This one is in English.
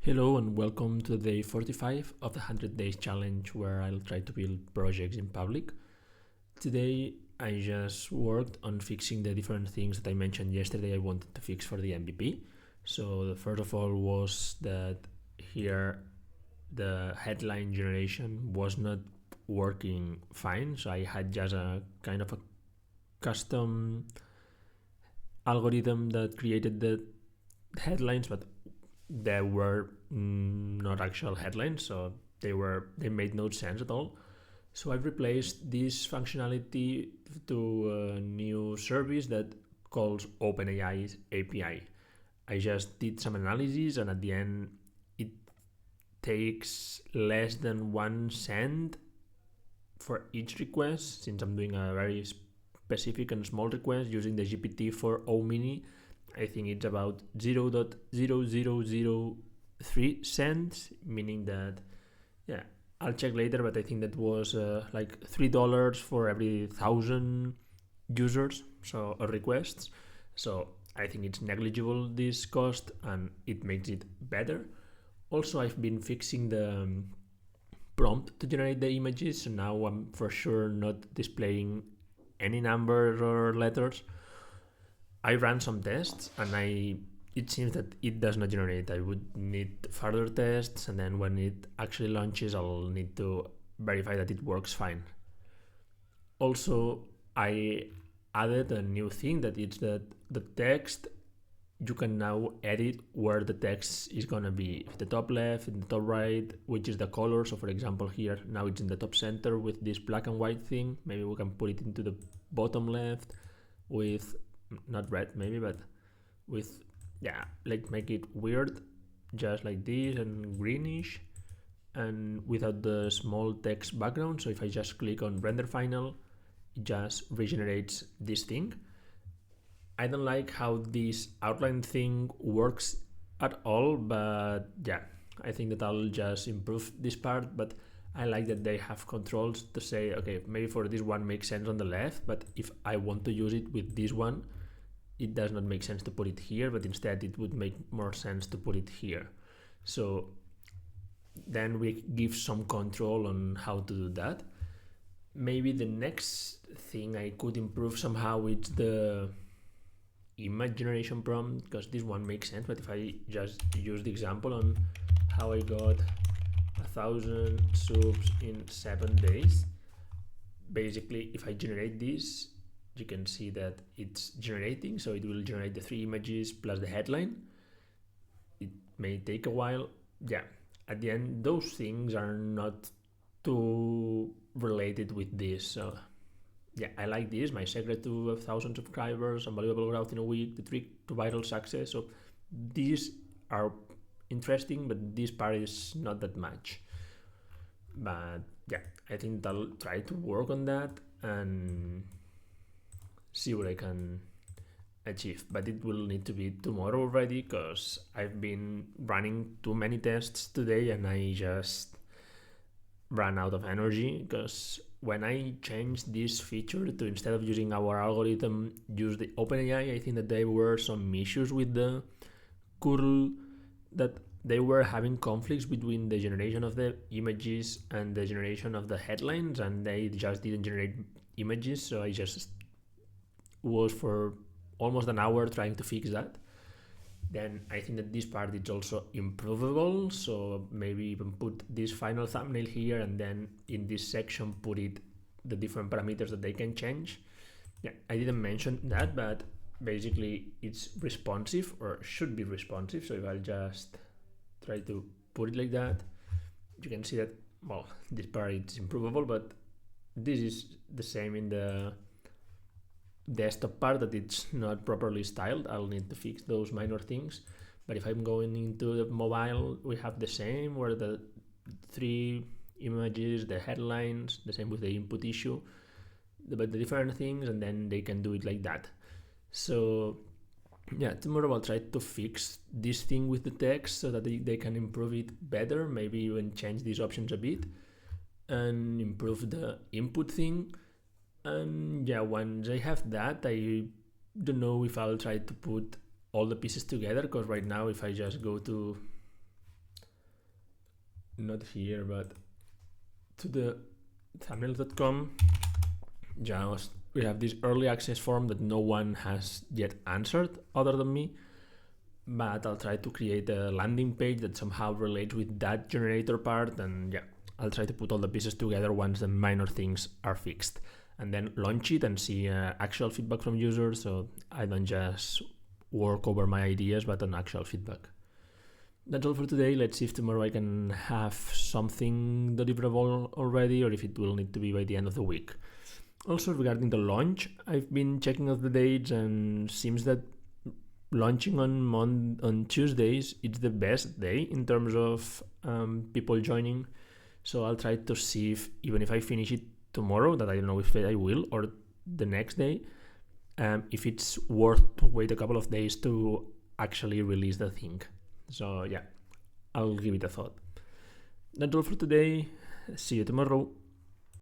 Hello and welcome to day 45 of the 100 Days Challenge, where I'll try to build projects in public. Today I just worked on fixing the different things that I mentioned yesterday I wanted to fix for the MVP. So the first of all was that here the headline generation was not working fine, so I had just a kind of a custom algorithm that created the headlines, but they were not actual headlines, so they made no sense at all. So I've replaced this functionality to a new service that calls OpenAI's API. I just did some analysis, and at the end it takes less than 1 cent for each request, since I'm doing a very specific and small request using the GPT-4o mini. I think it's about 0.0003 cents, meaning that, yeah, I'll check later, but I think that was like $3 for every 1,000 users, so requests. So I think it's negligible, this cost, and it makes it better. Also, I've been fixing the prompt to generate the images, so now I'm for sure not displaying any numbers or letters. I ran some tests, and it seems that it does not generate. I would need further tests, and then when it actually launches, I'll need to verify that it works fine. Also, I added a new thing, that it's that the text, you can now edit where the text is gonna be. The top left, in the top right, which is the color. So for example, here now it's in the top center with this black and white thing. Maybe we can put it into the bottom left with not red maybe, but with, yeah, like make it weird, just like this, and greenish, and without the small text background. So if I just click on render final, it just regenerates this thing. I don't like how this outline thing works at all, but yeah, I think that I'll just improve this part. But I like that they have controls to say, okay, maybe for this one makes sense on the left, but if I want to use it with this one, it does not make sense to put it here, but instead it would make more sense to put it here. So then we give some control on how to do that. Maybe the next thing I could improve somehow is the image generation prompt, because this one makes sense. But if I just use the example on how I got 1,000 subs in 7 days, basically if I generate this, you can see that it's generating, so it will generate the 3 images plus the headline. It may take a while. Yeah, at the end those things are not too related with this. So yeah, I like this. My secret to 1,000 subscribers, unbelievable growth in a week, the trick to viral success. So these are interesting, but this part is not that much. But yeah, I think I'll try to work on that and see what I can achieve. But it will need to be tomorrow already, because I've been running too many tests today and I just ran out of energy. Because when I changed this feature to, instead of using our algorithm, use the OpenAI, I think that there were some issues with the curl, that they were having conflicts between the generation of the images and the generation of the headlines, and they just didn't generate images. So I just was for almost an hour trying to fix that. Then I think that this part is also improvable, so maybe even put this final thumbnail here, and then in this section put it the different parameters that they can change. Yeah, I didn't mention that, but basically it's responsive, or should be responsive. So if I'll just try to put it like that, you can see that, well, this part is improvable, but this is the same in the desktop part, that it's not properly styled. I'll need to fix those minor things. But if I'm going into the mobile, we have the same, where the 3 images, the headlines, the same with the input issue, but the different things, and then they can do it like that. So yeah, tomorrow I'll try to fix this thing with the text so that they can improve it better, maybe even change these options a bit and improve the input thing. And yeah, once I have that, I don't know if I'll try to put all the pieces together, because right now if I just go to not here, but to the thumbnails.com, just we have this early access form that no one has yet answered other than me, but I'll try to create a landing page that somehow relates with that generator part, and yeah, I'll try to put all the pieces together once the minor things are fixed, and then launch it and see actual feedback from users, so I don't just work over my ideas but on actual feedback. That's all for today. Let's see if tomorrow I can have something deliverable already, or if it will need to be by the end of the week. Also, regarding the launch, I've been checking out the dates, and seems that launching on Tuesdays it's the best day in terms of people joining. So I'll try to see if, even if I finish it tomorrow, that I don't know if I will, or the next day, if it's worth to wait a couple of days to actually release the thing. So yeah, I'll give it a thought. That's all for today. See you tomorrow.